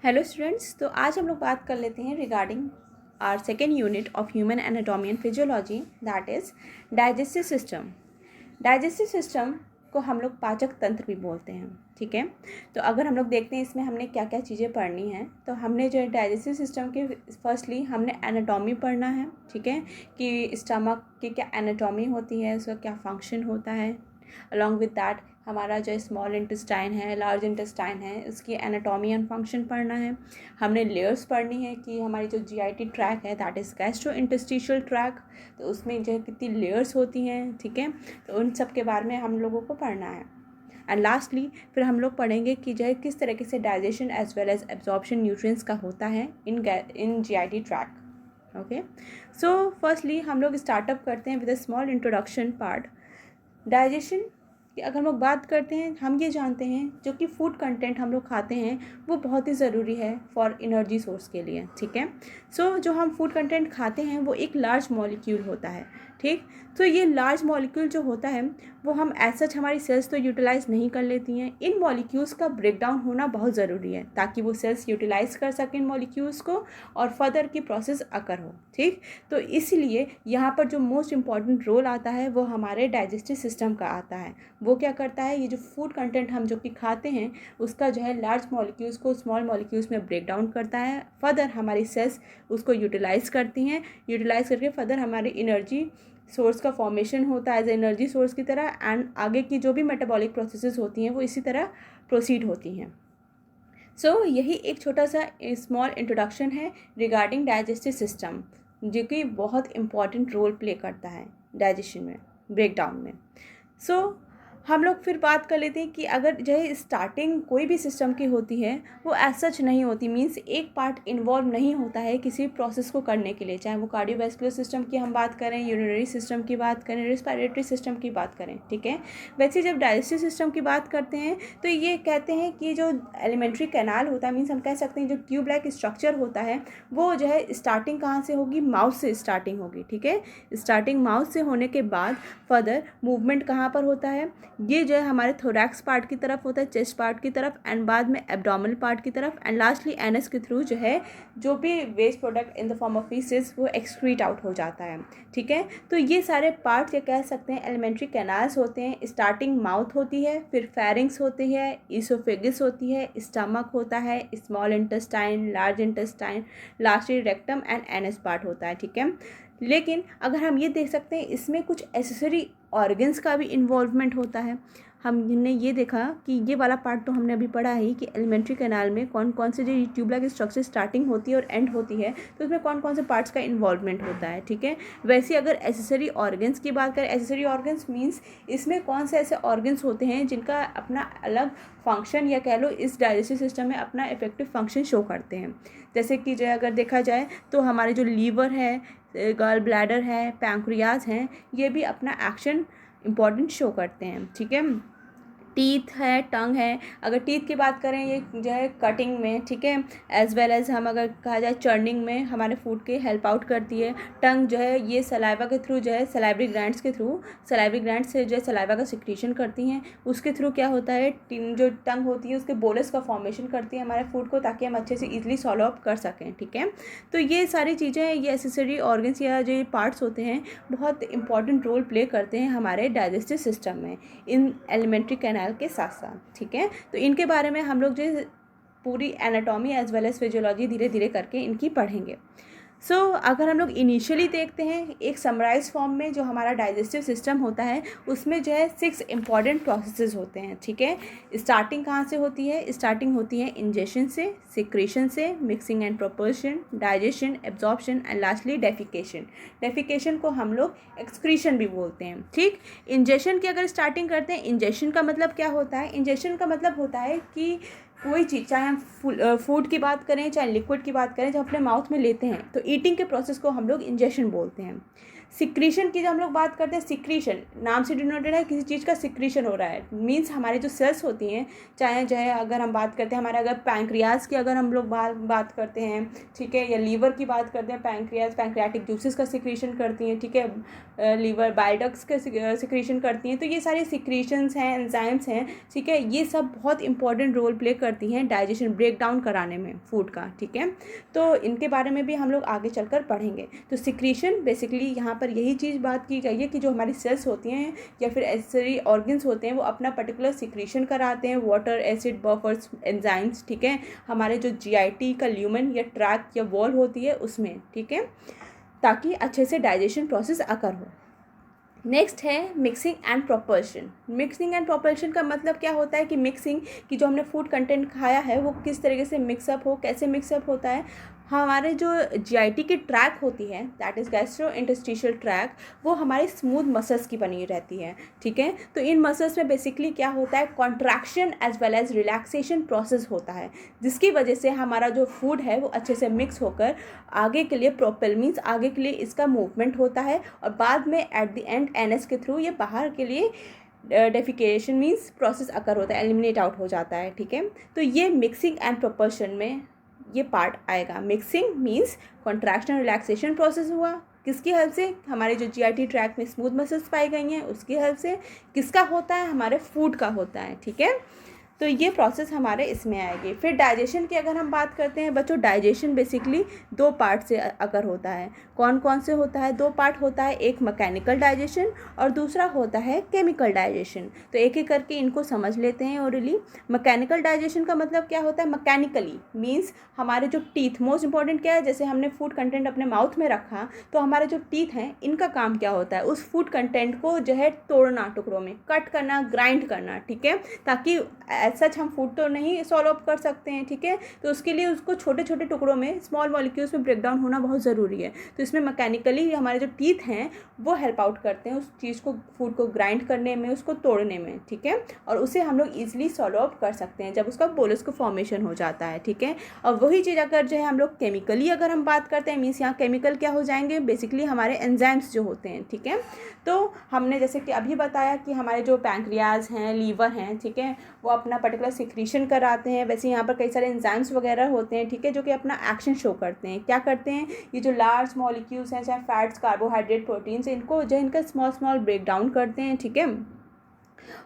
Hello students, तो आज हम लोग बात कर लेते हैं regarding our second unit of human anatomy and physiology, that is digestive system. Digestive system को हम लोग पाचक तंत्र भी बोलते हैं। ठीक है, तो अगर हम लोग देखते हैं इसमें हमने क्या क्या चीज़ें पढ़नी हैं, तो हमने जो है डाइजेस्टिव सिस्टम के फर्स्टली हमने एनाटॉमी पढ़ना है। ठीक है, कि स्टमक की क्या एनाटॉमी होती है, उसका क्या फंक्शन होता है। अलॉन्ग विद दैट हमारा जो स्मॉल इंटेस्टाइन है, लार्ज इंटेस्टाइन है, उसकी एनाटॉमी एंड फंक्शन पढ़ना है। हमने लेयर्स पढ़नी है कि हमारी जो जीआईटी ट्रैक है, that is gastro interstitial track, तो उसमें जो है कितनी लेयर्स होती हैं। ठीक है, तो उन सब के बारे में हम लोगों को पढ़ना है। एंड लास्टली फिर हम लोग पढ़ेंगे कि जो है किस तरीके से digestion as well as absorption nutrients का होता है इन GIT tract. Okay, so firstly हम लोग स्टार्टअप करते हैं with a small introduction part. Digestion की अगर हम लोग बात करते हैं, हम ये जानते हैं जो कि फूड कंटेंट हम लोग खाते हैं वो बहुत ही ज़रूरी है फॉर एनर्जी सोर्स के लिए। ठीक है, सो जो हम फूड कंटेंट खाते हैं वो एक लार्ज मॉलिक्यूल होता है। ठीक, तो ये लार्ज मॉलिक्यूल जो होता है वो हम एज सच हमारी सेल्स तो यूटिलाइज नहीं कर लेती हैं। इन मॉलिक्यूल्स का ब्रेकडाउन होना बहुत ज़रूरी है ताकि वो सेल्स यूटिलाइज कर सकें इन मॉलिक्यूल्स को और फर्दर की प्रोसेस अकर हो। ठीक, तो इसलिए यहाँ पर जो मोस्ट इम्पॉर्टेंट रोल आता है वो हमारे डाइजेस्टिव सिस्टम का आता है। वो क्या करता है, ये जो फूड कंटेंट हम जो कि खाते हैं उसका जो है लार्ज मॉलिक्यूल्स को स्मॉल मॉलिक्यूल्स में ब्रेक डाउन करता है। फर्दर हमारी सेल्स उसको यूटिलाइज करती हैं, यूटिलाइज करके फर्दर हमारी एनर्जी सोर्स का फॉर्मेशन होता है एज एनर्जी सोर्स की तरह। एंड आगे की जो भी मेटाबॉलिक प्रोसेसेस होती हैं वो इसी तरह प्रोसीड होती हैं। सो यही एक छोटा सा स्मॉल इंट्रोडक्शन है रिगार्डिंग डाइजेस्टिव सिस्टम, जो कि बहुत इम्पॉर्टेंट रोल प्ले करता है डाइजेशन में, ब्रेकडाउन में। सो हम लोग फिर बात कर लेते हैं कि अगर जो है स्टार्टिंग कोई भी सिस्टम की होती है वो एज सच नहीं होती, मीन्स एक पार्ट इन्वॉल्व नहीं होता है किसी प्रोसेस को करने के लिए, चाहे वो कार्डियोवैस्कुलर सिस्टम की हम बात करें, यूरिनरी सिस्टम की बात करें, रिस्पिरेटरी सिस्टम की बात करें। ठीक है, वैसे जब डाइजेस्टिव सिस्टम की बात करते हैं तो ये कहते हैं कि जो एलिमेंट्री कैनाल होता है, मीन्स हम कह सकते हैं जो ट्यूब लाइक स्ट्रक्चर होता है वो जो है स्टार्टिंग कहाँ से होगी, माउथ से स्टार्टिंग होगी। ठीक है, स्टार्टिंग माउथ से होने के बाद फर्दर मूवमेंट कहाँ पर होता है, ये जो है हमारे थोरैक्स पार्ट की तरफ होता है, चेस्ट पार्ट की तरफ, एंड बाद में एब्डोमिनल पार्ट की तरफ, एंड लास्टली एनस के थ्रू जो है जो भी waste product in the form of faeces वो एक्सक्रीट आउट हो जाता है। ठीक है, तो ये सारे पार्ट्स ये कह सकते हैं एलिमेंट्री कैनाल्स होते हैं। स्टार्टिंग माउथ होती है, फिर फेरिंग्स होती है, ईसोफेगस होती है, स्टमक होता है, small intestine, large intestine, lastly rectum and anus part होता है। ठीक है, लेकिन अगर हम ये देख सकते हैं इसमें कुछ एसेसरी ऑर्गन्स का भी इन्वॉल्वमेंट होता है। हमने ये देखा कि ये वाला पार्ट तो हमने अभी पढ़ा ही कि एलिमेंट्री कैनाल में कौन कौन से जो ट्यूबलाइक स्ट्रक्चर स्टार्टिंग होती है और एंड होती है, तो उसमें कौन कौन से पार्ट्स का इन्वॉल्वमेंट होता है। ठीक है, वैसे अगर एसेसरी ऑर्गन्स की बात करें, एसेसरी ऑर्गन्स मीन्स इसमें कौन से ऐसे ऑर्गन्स होते हैं जिनका अपना अलग फंक्शन या कह लो इस डाइजेस्टिव सिस्टम में अपना इफेक्टिव फंक्शन शो करते हैं। जैसे कि जो अगर देखा जाए तो हमारे जो लीवर है, गॉल ब्लैडर है, पैंक्रियाज हैं, ये भी अपना एक्शन इम्पॉर्टेंट शो करते हैं। ठीक है, टीथ है, टंग है। अगर टीथ की बात करें ये जो है कटिंग में, ठीक है, एज वेल एज हम अगर कहा जाए चर्निंग में हमारे फूड के हेल्प आउट करती है। टंग जो है ये सलाइवा के थ्रू जो है सलाइवरी ग्लैंड्स के थ्रू, सलाइवरी ग्लैंड से जो है सलाइवा का सिक्रीशन करती हैं, उसके थ्रू क्या होता है जो टंग होती है उसके बोलस का फॉर्मेशन करती है हमारे फूड को, ताकि हम अच्छे से ईजिली सॉल्व अप कर सकें। ठीक है, तो ये सारी चीज़ें, ये एसेसरी ऑर्गन्स या जो पार्ट्स होते हैं बहुत इंपॉर्टेंट रोल प्ले करते हैं हमारे डाइजेस्टिव सिस्टम में इन एलिमेंट्री कैनाल के साथ साथ। ठीक है, तो इनके बारे में हम लोग जो पूरी anatomy as well as physiology धीरे धीरे करके इनकी पढ़ेंगे। सो अगर हम लोग इनिशियली देखते हैं एक समराइज फॉर्म में जो हमारा डाइजेस्टिव सिस्टम होता है उसमें जो है 6 इंपॉर्टेंट प्रोसेसेस होते हैं। ठीक है, स्टार्टिंग कहाँ से होती है, स्टार्टिंग होती है इंजेशन से, सिक्रीशन से, mixing and propulsion, digestion, absorption and lastly defecation. Defecation को हम लोग एक्सक्रीशन भी बोलते हैं। ठीक, इंजेशन की अगर स्टार्टिंग करते हैं, इंजेशन का मतलब क्या होता है, इंजेशन का मतलब होता है कि कोई चीज़, चाहे हम फूड की बात करें चाहे लिक्विड की बात करें, जब अपने माउथ में लेते हैं तो ईटिंग के प्रोसेस को हम लोग इंजेशन बोलते हैं। सिक्रीशन की जब हम लोग बात करते हैं, सिक्रीशन नाम से डिनोटेड है, किसी चीज़ का सिक्रीशन हो रहा है, मीन्स हमारी जो सेल्स होती हैं, चाहे जो है अगर हम बात करते हैं हमारे अगर पैंक्रियाज की अगर हम लोग बात करते हैं, ठीक है, या लीवर की बात करते हैं, पैंक्रियाटिक जूसेस का सिक्रीशन करती हैं, ठीक है, लीवर बाइडक्स का सिक्रीशन करती हैं। तो ये सारे सिक्रीशंस हैं, एंजाइम्स हैं, ठीक है, ये सब बहुत इंपॉर्टेंट रोल प्ले करती हैं डाइजेशन ब्रेक डाउन कराने में फूड का, ठीक है। तो इनके बारे में भी हम लोग आगे चलकर पढ़ेंगे। तो सिक्रीशन बेसिकली यहाँ पर यही चीज़ बात की गई है कि जो हमारी सेल्स होती हैं या फिर एक्सेसरी ऑर्गन्स होते हैं वो अपना पर्टिकुलर सिक्रीशन कराते हैं, वाटर, एसिड, बफर्स, एंजाइम्स, ठीक है, हमारे जो जीआईटी का ल्यूमेन या ट्रैक या वॉल होती है उसमें, ठीक है, ताकि अच्छे से डाइजेशन प्रोसेस अकर हो। नेक्स्ट है mixing and propulsion. Mixing and propulsion का मतलब क्या होता है कि मिक्सिंग की जो हमने फूड कंटेंट खाया है वो किस तरीके से मिक्सअप हो, कैसे मिक्सअप होता है। हमारे जो जीआईटी की ट्रैक होती है, दैट इज़ गैस्ट्रोइंटेस्टिशियल ट्रैक, वो हमारे स्मूथ मसल्स की बनी रहती है, ठीक है। तो इन मसल्स में बेसिकली क्या होता है, contraction as well as relaxation process होता है, जिसकी वजह से हमारा जो फूड है वो अच्छे से मिक्स होकर आगे के लिए प्रोपेल मीन्स आगे के लिए इसका मूवमेंट होता है, और बाद में एट द एंड एनएस के थ्रू ये बाहर के लिए डेफिकेशन मीन्स प्रोसेस अकर होता है, एलिमिनेट आउट हो जाता है, ठीक है। तो ये मिक्सिंग एंड प्रोपल्शन में ये पार्ट आएगा। Mixing means contraction relaxation process हुआ, किसकी हेल्प से, हमारे जो जीआईटी ट्रैक में स्मूथ मसल्स पाई गई हैं उसकी हेल्प से। किसका होता है, हमारे फूड का होता है, ठीक है। तो ये प्रोसेस हमारे इसमें आएगी। फिर डाइजेशन की अगर हम बात करते हैं बच्चों, डाइजेशन बेसिकली दो पार्ट से अगर होता है। कौन कौन से होता है, दो पार्ट होता है, एक मैकेनिकल डाइजेशन और दूसरा होता है केमिकल डाइजेशन। तो एक एक करके इनको समझ लेते हैं ओरली। मैकेनिकल डाइजेशन का मतलब क्या होता है, मैकेनिकली मीन्स हमारे जो टीथ, मोस्ट इंपॉर्टेंट क्या है, जैसे हमने फूड कंटेंट अपने माउथ में रखा तो हमारे जो टीथ हैं इनका काम क्या होता है, उस फूड कंटेंट को जो है तोड़ना, टुकड़ों में कट करना, ग्राइंड करना, ठीक है, ताकि सच हम फूड तो नहीं सॉल्व कर सकते हैं, ठीक है। तो उसके लिए उसको छोटे छोटे टुकड़ों में, स्मॉल मॉलिक्यूल्स में ब्रेक डाउन होना बहुत ज़रूरी है। तो इसमें मैकेनिकली हमारे जो टीथ हैं वो हेल्प आउट करते हैं उस चीज़ को, फूड को ग्राइंड करने में, उसको तोड़ने में, ठीक है, और उसे हम लोग ईजिली सॉल्व आउट कर सकते हैं जब उसका बोलस को फॉर्मेशन हो जाता है, ठीक है। और वही चीज़ अगर जो है हम लोग केमिकली अगर हम बात करते हैं, मीन्स यहाँ केमिकल क्या हो जाएंगे, बेसिकली हमारे एंजाइम्स जो होते हैं, ठीक है। तो हमने जैसे कि अभी बताया कि हमारे जो पैंक्रियाज हैं, लीवर हैं, ठीक है, वो अपना पर्टिकुलर सिक्रीशन कराते हैं। वैसे यहाँ पर कई सारे एंजाइम्स वगैरह होते हैं, ठीक है, जो कि अपना एक्शन शो करते हैं। क्या करते हैं, ये जो लार्ज मॉलिक्यूल्स हैं, चाहे फैट्स, कार्बोहाइड्रेट, प्रोटीन्स, इनको जो इनका स्मॉल स्मॉल ब्रेक डाउन करते हैं, ठीक है,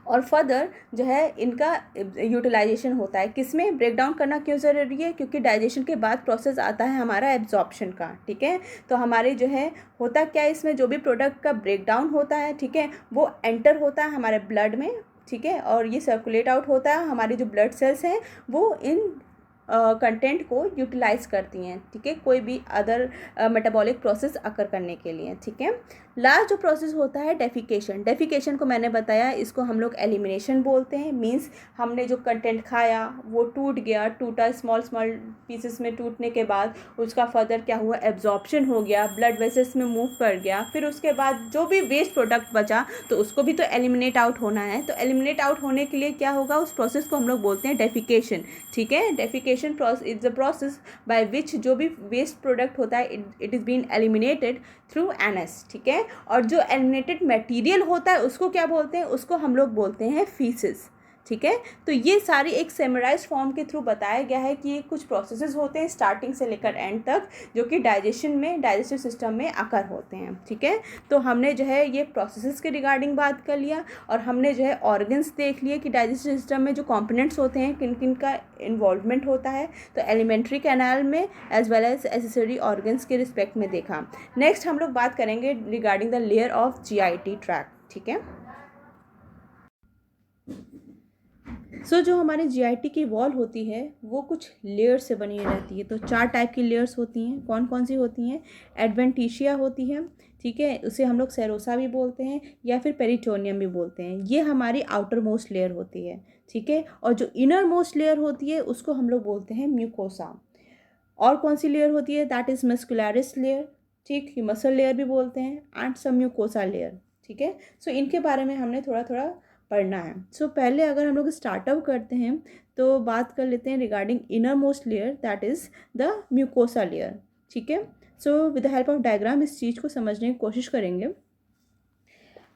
और फर्दर जो है इनका यूटिलाइजेशन होता है। किस में ब्रेक डाउन करना क्यों ज़रूरी है, क्योंकि डाइजेशन के बाद प्रोसेस आता है हमारा एब्जॉर्प्शन का, ठीक है। तो हमारे जो है होता क्या है, इसमें जो भी प्रोडक्ट का ब्रेक डाउन होता है, ठीक है, वो एंटर होता है हमारे ब्लड में, ठीक है, और ये सर्कुलेट आउट होता है। हमारी जो ब्लड सेल्स हैं वो इन कंटेंट को यूटिलाइज करती हैं, ठीक है, कोई भी अदर मेटाबॉलिक प्रोसेस अकर करने के लिए, ठीक है। लास्ट जो प्रोसेस होता है डेफिकेशन। डेफिकेशन को मैंने बताया, इसको हम लोग एलिमिनेशन बोलते हैं। मींस हमने जो कंटेंट खाया वो टूट गया, टूटा, स्मॉल स्मॉल पीसेस में टूटने के बाद उसका फर्दर क्या हुआ, एब्जॉर्प्शन हो गया, ब्लड वेसल्स में मूव कर गया। फिर उसके बाद जो भी वेस्ट प्रोडक्ट बचा तो उसको भी तो एलिमिनेट आउट होना है। तो एलिमिनेट आउट होने के लिए क्या होगा, उस प्रोसेस को हम लोग बोलते हैं डेफिकेशन, ठीक है। Defecation is the process by which जो भी वेस्ट प्रोडक्ट होता है it is been eliminated through anus, ठीक है। और जो एलिमिनेटेड मटेरियल होता है उसको क्या बोलते हैं, उसको हम लोग बोलते हैं फीसिस, ठीक है। तो ये सारी एक सेमराइज फॉर्म के थ्रू बताया गया है कि ये कुछ प्रोसेसेस होते हैं स्टार्टिंग से लेकर एंड तक, जो कि डाइजेशन में, डाइजेस्टिव सिस्टम में आकर होते हैं, ठीक है। तो हमने जो है ये प्रोसेसेस के रिगार्डिंग बात कर लिया, और हमने जो है ऑर्गन्स देख लिए कि डाइजेस्टिव सिस्टम में जो कंपोनेंट्स होते हैं किन किन का इन्वॉल्वमेंट होता है। तो एलिमेंट्री कैनाल में as well as accessory organs के रिस्पेक्ट में देखा। नेक्स्ट हम लोग बात करेंगे regarding the layer of GIT track, ठीक है। जो हमारे जीआईटी की वॉल होती है वो कुछ लेयर से बनी रहती है। तो 4 टाइप की लेयर्स होती हैं। कौन कौन सी होती हैं, एडवेंटिशिया होती है, ठीक है, उसे हम लोग सेरोसा भी बोलते हैं या फिर पेरिटोनियम भी बोलते हैं। ये हमारी आउटर मोस्ट लेयर होती है, ठीक है। और जो इनर मोस्ट लेयर होती है उसको हम लोग बोलते हैं म्यूकोसा। और कौन सी लेयर होती है, दैट इज़ मस्कुलरिस लेयर, ठीक, मसल लेयर भी बोलते हैं, एंड सब म्यूकोसा लेयर, ठीक है। इनके बारे में हमने थोड़ा थोड़ा पढ़ना है। पहले अगर हम लोग स्टार्टअप करते हैं तो बात कर लेते हैं regarding inner most layer, that is the mucosa layer, ठीक है। So with the help of diagram इस चीज़ को समझने की कोशिश करेंगे।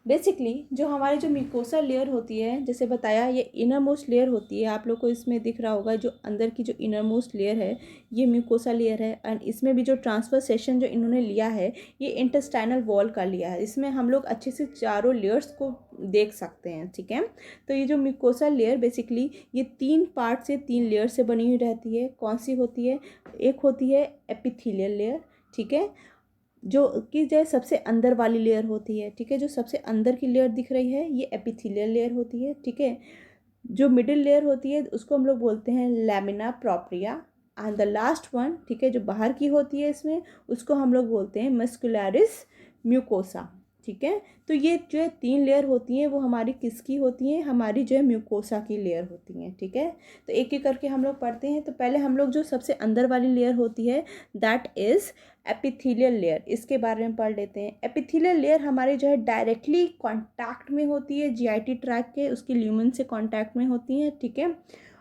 बेसिकली जो हमारी जो म्यूकोसा लेयर होती है, जैसे बताया ये इनर मोस्ट लेयर होती है, आप लोग को इसमें दिख रहा होगा जो अंदर की जो इनर मोस्ट लेयर है ये म्यूकोसा लेयर है। एंड इसमें भी जो ट्रांसफर सेशन जो इन्होंने लिया है ये इंटेस्टाइनल वॉल का लिया है। इसमें हम लोग अच्छे से चारों लेयर्स को देख सकते हैं, ठीक है। तो ये जो म्यूकोसा लेयर बेसिकली ये 3 पार्ट से 3 लेयर से बनी हुई रहती है। कौन सी होती है? एक होती है एपिथेलियल लेयर, ठीक है, जो कि जो सबसे अंदर वाली लेयर होती है, ठीक है। जो सबसे अंदर की लेयर दिख रही है ये एपिथेलियल लेयर होती है, ठीक है। जो मिडिल लेयर होती है उसको हम लोग बोलते हैं lamina propria. And the last one, ठीक है, जो बाहर की होती है इसमें उसको हम लोग बोलते हैं मस्कुलरिस म्यूकोसा, ठीक है। तो ये जो है 3 लेयर होती हैं वो हमारी किसकी होती हैं? हमारी जो है म्यूकोसा की लेयर होती हैं, ठीक है। तो एक एक करके हम लोग पढ़ते हैं। तो पहले हम लोग जो सबसे अंदर वाली लेयर होती है दैट इज़ एपिथेलियल लेयर, इसके बारे में पढ़ लेते हैं। एपिथेलियल लेयर हमारे जो है डायरेक्टली कांटेक्ट में होती है जीआईटी ट्रैक के, उसके ल्यूमेन से कांटेक्ट में होती हैं, ठीक है।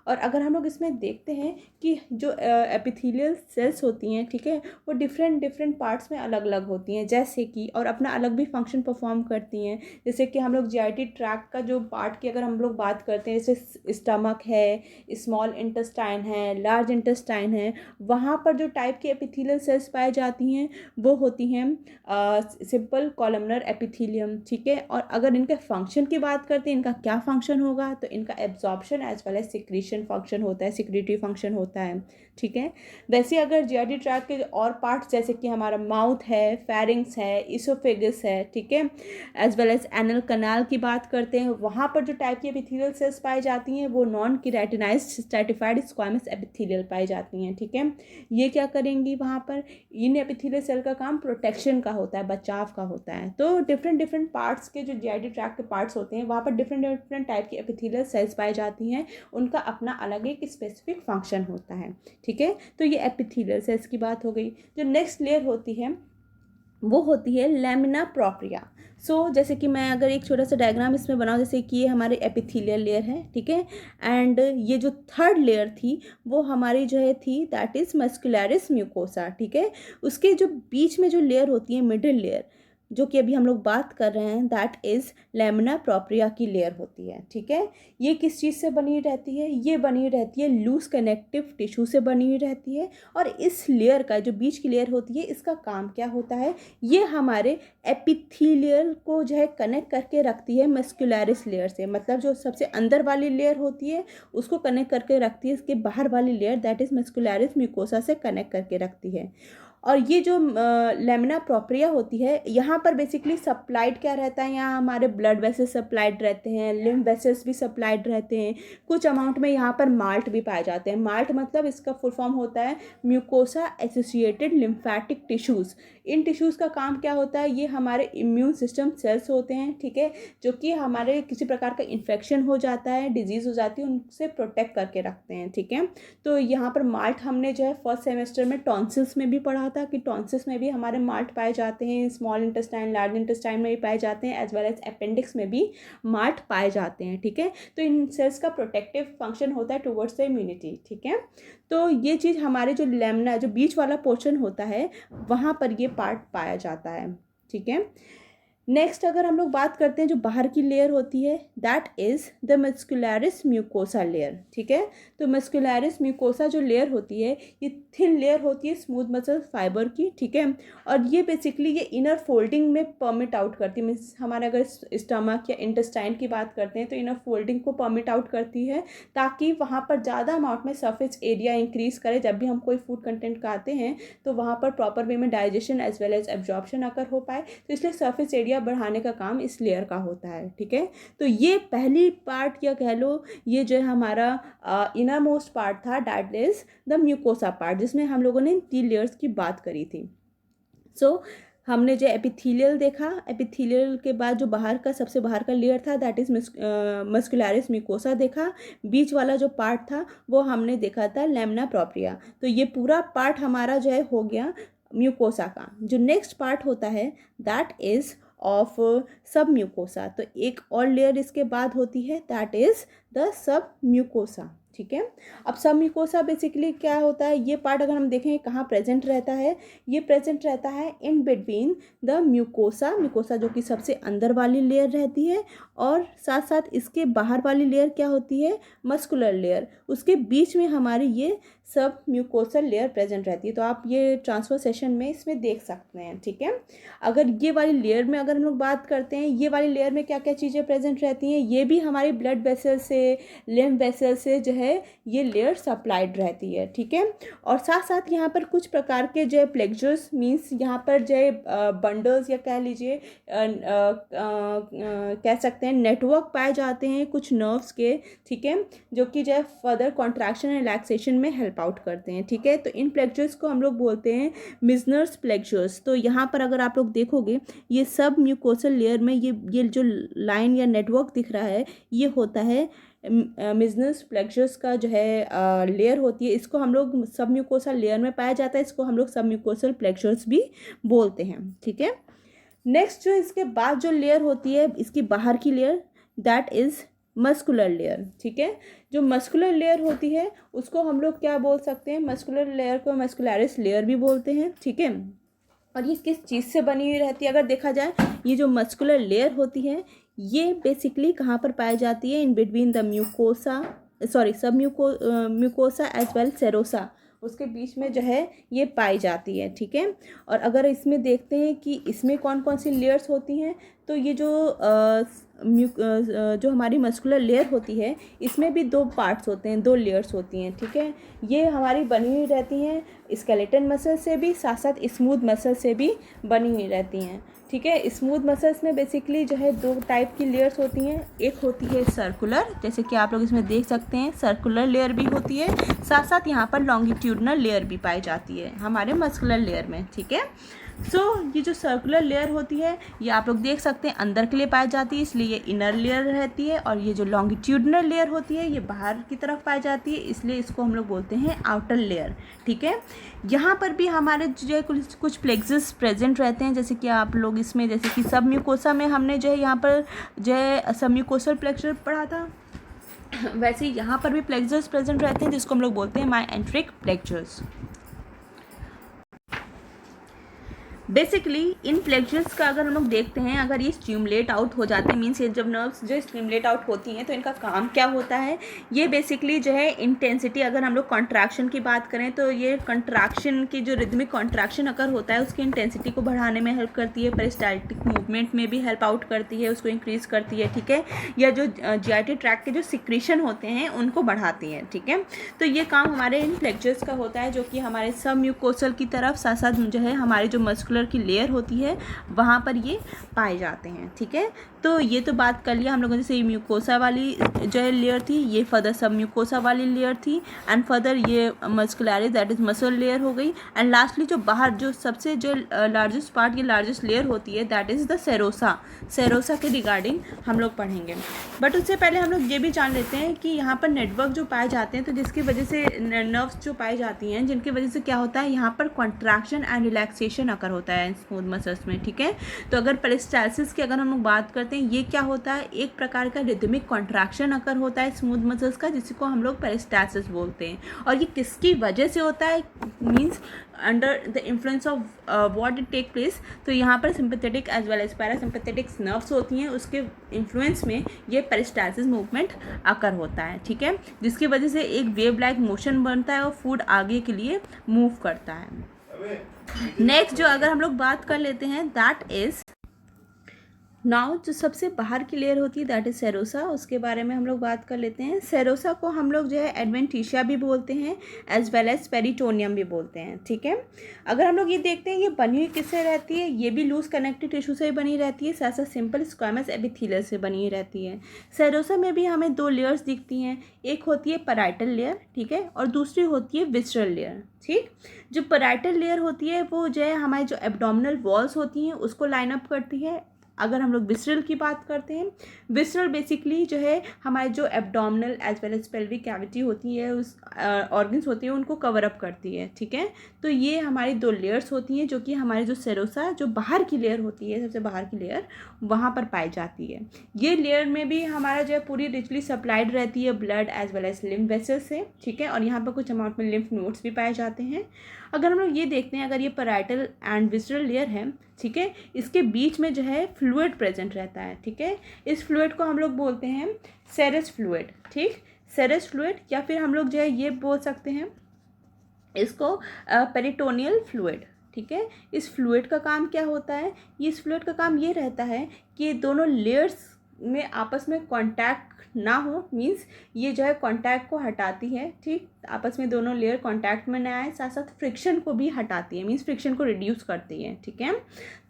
और अगर हम लोग इसमें देखते हैं कि जो एपिथेलियल सेल्स होती हैं, ठीक है, वो डिफरेंट पार्ट्स में अलग अलग होती हैं, जैसे कि और अपना अलग भी फंक्शन परफॉर्म करती हैं। जैसे कि हम लोग जीआईटी ट्रैक का जो पार्ट की अगर हम लोग बात करते हैं, जैसे स्टमक है, स्मॉल इंटेस्टाइन है, लार्ज इंटेस्टाइन है, वहाँ पर जो टाइप की एपिथेलियल सेल्स पाई जाती हैं वो होती हैं सिंपल कॉलमनर एपिथेलियम, ठीक है। और अगर इनके फंक्शन की बात करते हैं, इनका क्या फंक्शन होगा, तो इनका absorption as well as secretion function होता है, सिक्रेटरी फंक्शन होता है, ठीक है। वैसे अगर जीआईटी ट्रैक के और पार्ट्स जैसे कि हमारा माउथ है, फेरिंग्स है, इसोफेगस है, ठीक है, एज वेल एज एनल कनाल की बात करते हैं, वहाँ पर जो टाइप की एपिथेलियल सेल्स पाई जाती हैं वो non keratinized stratified squamous epithelial पाई जाती हैं, ठीक है। ये क्या करेंगी? वहाँ पर इन एपिथेलियल सेल का काम प्रोटेक्शन का होता है, बचाव का होता है। तो डिफरेंट पार्ट्स के जो जीआईटी ट्रैक के पार्ट्स होते हैं वहाँ पर डिफरेंट टाइप की एपिथेलियल सेल्स पाई जाती हैं, उनका अपना अलग एक स्पेसिफिक फंक्शन होता है, ठीक है। तो ये एपिथेलियल सेल्स की बात हो गई। जो नेक्स्ट लेयर होती है वो होती है लैमिना प्रोप्रिया। जैसे कि मैं अगर एक छोटा सा डायग्राम इसमें बनाऊँ, जैसे कि ये हमारे एपिथेलियल लेयर है, ठीक है। एंड ये जो थर्ड लेयर थी वो हमारी जो है थी दैट इज़ मस्कुलरिस म्यूकोसा, ठीक है। उसके जो बीच में जो लेयर होती है मिडिल लेयर, जो कि अभी हम लोग बात कर रहे हैं, दैट इज़ लैमिना प्रोप्रिया की लेयर होती है, ठीक है। ये किस चीज़ से बनी रहती है? ये बनी रहती है लूज कनेक्टिव टिश्यू से बनी रहती है। और इस लेयर का जो बीच की लेयर होती है इसका काम क्या होता है? ये हमारे एपिथेलियल को जो है कनेक्ट करके रखती है मस्कुलरिस लेयर से, मतलब जो सबसे अंदर वाली लेयर होती है उसको कनेक्ट करके रखती है इसके बाहर वाली layer that is muscularis mucosa से कनेक्ट करके रखती है। और ये जो लैमिना प्रोप्रिया होती है यहाँ पर बेसिकली सप्लाइड क्या रहता है? यहाँ हमारे ब्लड वेसल्स सप्लाइड रहते हैं, लिम्फ वेसल्स भी सप्लाइड रहते हैं, कुछ अमाउंट में यहाँ पर माल्ट भी पाए जाते हैं। माल्ट मतलब इसका फुल फॉर्म होता है म्यूकोसा एसोसिएटेड लिम्फेटिक टिश्यूज़। इन टिश्यूज़ का काम क्या होता है? ये हमारे इम्यून सिस्टम सेल्स होते हैं, ठीक है, जो कि हमारे किसी प्रकार का इन्फेक्शन हो जाता है, डिजीज़ हो जाती है, उनसे प्रोटेक्ट करके रखते हैं, ठीक है। तो यहाँ पर माल्ट हमने जो है फर्स्ट सेमेस्टर में टॉन्सिल्स में भी पढ़ा था कि टॉन्सिल्स में भी हमारे माल्ट पाए जाते हैं, स्मॉल इंटेस्टाइन, लार्ज इंटेस्टाइन में भी पाए जाते हैं, एज वेल एज अपेंडिक्स में भी माल्ट पाए जाते हैं, ठीक है। तो इन सेल्स का प्रोटेक्टिव फंक्शन होता है टुवर्ड्स द इम्यूनिटी, ठीक है। तो ये चीज़ हमारे जो लैमिना जो बीच वाला पोर्शन होता है वहाँ पर ये पार्ट पाया जाता है, ठीक है। नेक्स्ट अगर हम लोग बात करते हैं जो बाहर की लेयर होती है that is the muscularis mucosa layer, ठीक है। तो मस्कुलरिस म्यूकोसा जो लेयर होती है ये थिन लेयर होती है स्मूथ मसल फाइबर की, ठीक है। और ये बेसिकली ये इनर फोल्डिंग में परमिट आउट करती है, मीन्स हमारे अगर स्टमक या इंटेस्टाइन की बात करते हैं तो इनर फोल्डिंग को परमिट आउट करती है ताकि वहाँ पर ज़्यादा अमाउंट में सरफेस एरिया इंक्रीज़ करे। जब भी हम कोई फूड कंटेंट खाते हैं तो वहाँ पर प्रॉपर वे में digestion as well as absorption अगर हो पाए, तो इसलिए सरफेस एरिया बढ़ाने का काम इस लेयर का होता है, ठीक है। तो ये पहली पार्ट या कह लो ये जो है हमारा इनर मोस्ट पार्ट था that is the mucosa part, जिसमें हम लोगों ने 3 लेयर्स की बात करी थी। हमने जो एपिथेलियल देखा, एपिथेलियल के बाद जो बाहर का सबसे बाहर का लेयर था दैट इज मस्कुलरिस म्यूकोसा देखा, बीच वाला जो पार्ट था वो हमने देखा था लैमिना प्रोप्रिया। तो ये पूरा पार्ट हमारा जो है हो गया म्यूकोसा का। जो नेक्स्ट पार्ट होता है दैट इज ऑफ सब म्यूकोसा। तो एक और लेयर इसके बाद होती है that is the sub mucosa, ठीक है। अब सब म्यूकोसा बेसिकली क्या होता है, ये पार्ट अगर हम देखें कहाँ प्रेजेंट रहता है, ये प्रेजेंट रहता है in between the mucosa, mucosa जो कि सबसे अंदर वाली लेयर रहती है, और साथ साथ इसके बाहर वाली लेयर क्या होती है, मस्कुलर लेयर, उसके बीच में हमारी ये सब म्यूकोसल लेयर प्रेजेंट रहती है। तो आप ये ट्रांसफर सेशन में इसमें देख सकते हैं, ठीक है। अगर ये वाली लेयर में अगर हम लोग बात करते हैं, ये वाली लेयर में क्या क्या चीज़ें प्रेजेंट रहती हैं, ये भी हमारी ब्लड वेसल से, लिम्फ वेसल से जो है ये लेयर सप्लाइड रहती है, ठीक है। और साथ साथ यहाँ पर कुछ प्रकार के जो है प्लेक्सस मीन्स यहाँ पर जो है बंडल्स या कह लीजिए कह सकते हैं नेटवर्क पाए जाते हैं कुछ नर्व्स के, ठीक है, जो कि जो है फर्दर कॉन्ट्रैक्शन एंड रिलैक्सेशन में हेल्प आउट करते हैं, ठीक है। तो इन प्लेक्सस को हम लोग बोलते हैं मिजनर्स प्लेक्सस। तो यहाँ पर अगर आप लोग देखोगे ये सब म्यूकोसल लेयर में ये जो लाइन या नेटवर्क दिख रहा है ये होता है मिजनस प्लेक्सस का जो है लेयर होती है। इसको हम लोग सब म्यूकोसल लेयर में पाया जाता है, इसको हम लोग सब म्यूकोसल प्लेक्सस भी बोलते हैं, ठीक है। नेक्स्ट जो इसके बाद जो लेयर होती है इसकी बाहर की layer, that is muscular layer, ठीक है। जो मस्कुलर लेयर होती है उसको हम लोग क्या बोल सकते हैं, मस्कुलर लेयर को मस्कुलरिस लेयर भी बोलते हैं, ठीक है। और ये किस चीज़ से बनी हुई रहती है, अगर देखा जाए ये जो मस्कुलर लेयर होती है ये बेसिकली कहाँ पर पाई जाती है, in between the mucosa, sorry सब म्यूकोसा एज वेल सेरोसा, उसके बीच में जो है ये पाई जाती है, ठीक है। और अगर इसमें देखते हैं कि इसमें कौन कौन सी लेयर्स होती हैं, तो ये जो हमारी मस्कुलर लेयर होती है इसमें भी दो पार्ट्स होते हैं, दो लेयर्स होती हैं, ठीक है। ये हमारी बनी हुई रहती हैं स्केलेटन मसल से भी, साथ साथ स्मूथ मसल से भी बनी हुई रहती हैं, ठीक है। स्मूथ मसल्स में बेसिकली जो है दो टाइप की लेयर्स होती हैं, एक होती है सर्कुलर, जैसे कि आप लोग इसमें देख सकते हैं सर्कुलर लेयर भी होती है, साथ साथ यहाँ पर लॉन्गिट्यूडनल लेयर भी पाई जाती है हमारे मस्कुलर लेयर में, ठीक है। सो ये जो सर्कुलर लेयर होती है ये आप लोग देख सकते हैं अंदर के लिए पाई जाती है, इसलिए ये इनर लेयर रहती है, और ये जो लॉन्गिट्यूडनल लेयर होती है ये बाहर की तरफ पाई जाती है, इसलिए इसको हम लोग बोलते हैं आउटर लेयर, ठीक है। यहाँ पर भी हमारे जो है कुछ प्लेक्सस प्रेजेंट रहते हैं, जैसे कि आप लोग इसमें जैसे कि सब म्यूकोसा में हमने जो है यहाँ पर जो है सब म्यूकोसल प्लेक्सस पढ़ा था, वैसे ही यहाँ पर भी प्लेक्सस प्रेजेंट रहते हैं जिसको हम लोग बोलते हैं मायोएंट्रिक प्लेक्सस। बेसिकली इन प्लेक्सस का अगर हम लोग देखते हैं, अगर ये स्टिमुलेट आउट हो जाते हैं, मीन्स ये जब नर्व्स जो स्टिमुलेट आउट होती हैं तो इनका काम क्या होता है, ये बेसिकली जो है इंटेंसिटी, अगर हम लोग कॉन्ट्रैक्शन की बात करें तो ये कॉन्ट्रैक्शन की जो रिदमिक कॉन्ट्रैक्शन अगर होता है उसकी इंटेंसिटी को बढ़ाने में हेल्प करती है, पेरिस्टाल्टिक मूवमेंट में भी हेल्प आउट करती है, उसको इंक्रीज करती है, ठीक है। या जो जीआईटी ट्रैक्ट के जो सिक्रीशन होते हैं उनको बढ़ाती है, ठीक है। तो ये काम हमारे इन प्लेक्सस का होता है, जो कि हमारे सब म्यूकोसल की तरफ साथ साथ जो है हमारी जो मस्कुलर की लेयर होती है वहाँ पर ये पाए जाते हैं, ठीक है। तो ये तो बात कर लिया हम लोगों ने, जैसे म्यूकोसा वाली जो है लेयर थी, ये फर्दर सब म्यूकोसा वाली लेयर थी, एंड फर्दर ये muscularis that is muscle layer हो गई, एंड लास्टली जो बाहर जो सबसे जो लार्जेस्ट पार्ट की लार्जेस्ट लेयर होती है that is the serosa. Serosa के रिगार्डिंग हम लोग पढ़ेंगे, बट उससे पहले हम लोग ये भी जान लेते हैं कि यहाँ पर नेटवर्क जो पाए जाते हैं, तो जिसकी वजह से नर्व्स जो पाई जाती हैं जिनकी वजह से क्या होता है, यहाँ पर कॉन्ट्रैक्शन एंड रिलैक्सेशन अकर होता है स्मूथ मसल्स में, ठीक है। तो अगर पेरिस्टाल्सिस की अगर हम लोग बात करते हैं, ये क्या होता है, एक प्रकार का रिदमिक कॉन्ट्रैक्शन अकर होता है स्मूथ मसल्स का, जिसको हम लोग पेरिस्टाल्सिस बोलते हैं। और ये किसकी वजह से होता है, means under the influence of what it take place. तो यहाँ पर sympathetic as well as parasympathetic nerves होती हैं, उसके इन्फ्लुएंस में ये पेरिस्टाल्सिस मूवमेंट अकर होता है, ठीक है, जिसकी वजह से एक वेव लाइक मोशन बनता है और फूड आगे के लिए मूव करता है। नेक्स्ट जो अगर हम लोग बात कर लेते हैं दैट इज नाउ, जो सबसे बाहर की लेयर होती है दैट इज सेरोसा, उसके बारे में हम लोग बात कर लेते हैं। सेरोसा को हम लोग जो है एडवेंटिशिया भी बोलते हैं एज वेल एज पेरिटोनियम भी बोलते हैं, ठीक है। अगर हम लोग ये देखते हैं ये बनी हुई किससे रहती है, ये भी लूज कनेक्टिव टिश्यू से ही बनी रहती है, साथ साथ सिंपल स्क्वामस एपिथेलियल से बनी हुई रहती है। सेरोसा में भी हमें दो लेयर्स दिखती हैं, एक होती है पैराइटल लेयर, ठीक है, और दूसरी होती है विसरल लेयर, ठीक। जो पैराइटल लेयर होती है वो जो है हमारी जो एब्डोमिनल वॉल्स होती हैं उसको लाइन अप करती है, अगर हम लोग विसरल की बात करते हैं, विसरल बेसिकली जो है हमारे जो abdominal as well as pelvic cavity होती है, उस ऑर्गन्स होती है उनको कवर अप करती है, ठीक है। तो ये हमारी 2 लेयर्स होती हैं जो कि हमारे जो सेरोसा जो बाहर की लेयर होती है, सबसे बाहर की लेयर वहाँ पर पाई जाती है। ये लेयर में भी हमारा जो है पूरी रिचली सप्लाइड रहती है blood as well as lymph vessels से, ठीक है। और यहाँ पर कुछ अमाउंट में लिम्फ नोड्स भी पाए जाते हैं। अगर हम लोग ये देखते हैं, अगर ये पैराइटल एंड विसरल लेयर है, ठीक है, इसके बीच में जो है फ्लूइड प्रेजेंट रहता है, ठीक है। इस फ्लूइड को हम लोग बोलते हैं सेरस फ्लूइड, ठीक, सेरस फ्लूइड, या फिर हम लोग जो है ये बोल सकते हैं इसको पेरिटोनियल फ्लूइड, ठीक है। इस फ्लूइड का काम क्या होता है, ये इस फ्लूइड का काम ये रहता है कि ये दोनों लेयर्स में आपस में कांटेक्ट ना हो, मींस ये जो है कांटेक्ट को हटाती है, ठीक, आपस में दोनों लेयर कांटेक्ट में ना आए, साथ साथ फ्रिक्शन को भी हटाती है, मींस फ्रिक्शन को रिड्यूस करती है, ठीक है।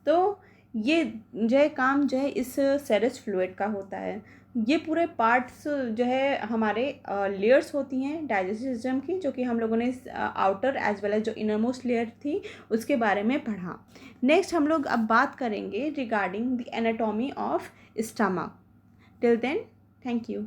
तो ये जो है काम जो है इस सेरस फ्लूइड का होता है। ये पूरे पार्ट्स जो है हमारे लेयर्स होती हैं डाइजेस्टिव सिस्टम की, जो कि हम लोगों ने आउटर एज वेल एज जो इनर मोस्ट लेयर थी उसके बारे में पढ़ा। नेक्स्ट हम लोग अब बात करेंगे regarding the anatomy of stomach. Till then, thank you.